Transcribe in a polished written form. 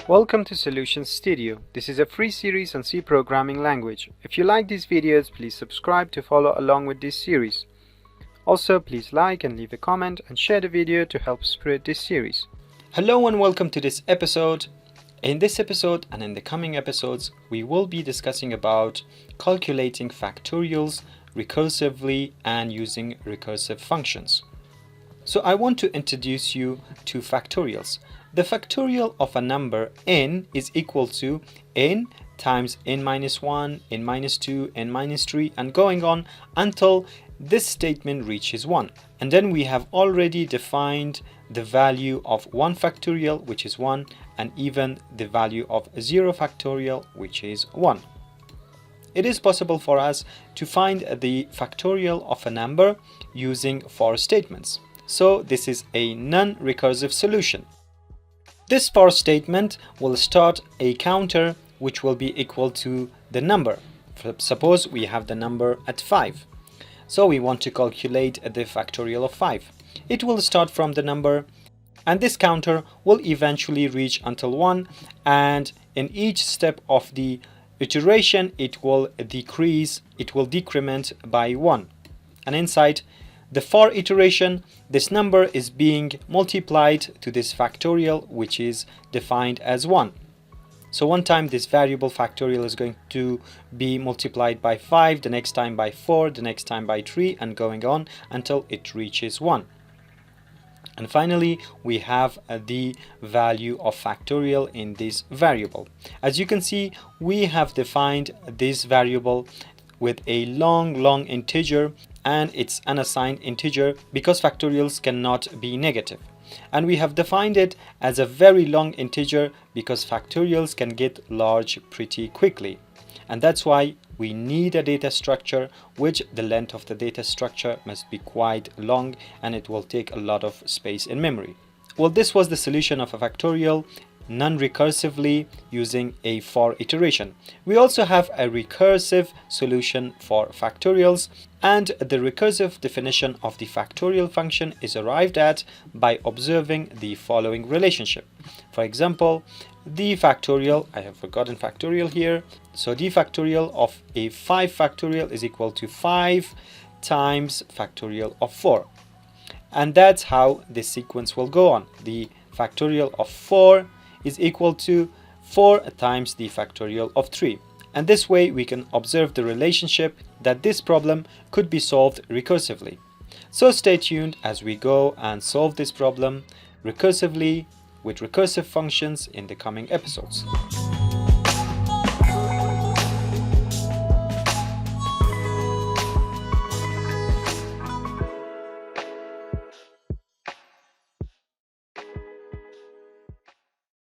Welcome to Solutions Studio. This is a free series on C programming language. If you like these videos, please subscribe to follow along with this series. Also, please like and leave a comment and share the video to help spread this series. Hello and welcome to this episode. In this episode and in the coming episodes, we will be discussing about calculating factorials recursively and using recursive functions. So I want to introduce you to factorials. The factorial of a number n is equal to n times n minus 1, n minus 2, n minus 3, and going on until this statement reaches 1. And then we have already defined the value of 1 factorial, which is 1, and even the value of 0 factorial, which is 1. It is possible for us to find the factorial of a number using for statements. So this is a non-recursive solution. This for statement will start a counter which will be equal to the number. Suppose we have the number at 5. So we want to calculate the factorial of 5. It will start from the number and this counter will eventually reach until 1, and in each step of the iteration it will decrement by 1. And inside the for iteration, this number is being multiplied to this factorial, which is defined as 1. So one time this variable factorial is going to be multiplied by 5, the next time by 4, the next time by 3, and going on until it reaches 1. And finally, we have the value of factorial in this variable. As you can see, we have defined this variable with a long integer, and it's unassigned integer because factorials cannot be negative. And we have defined it as a very long integer because factorials can get large pretty quickly. And that's why we need a data structure, which the length of the data structure must be quite long and it will take a lot of space in memory. Well, this was the solution of a factorial non-recursively using a for iteration. We also have a recursive solution for factorials, and the recursive definition of the factorial function is arrived at by observing the following relationship. For example, the factorial, I have forgotten factorial here, so the factorial of a 5 factorial is equal to 5 times factorial of 4. And that's how this sequence will go on. The factorial of 4 is equal to 4 times the factorial of 3. And this way we can observe the relationship that this problem could be solved recursively. So stay tuned as we go and solve this problem recursively with recursive functions in the coming episodes.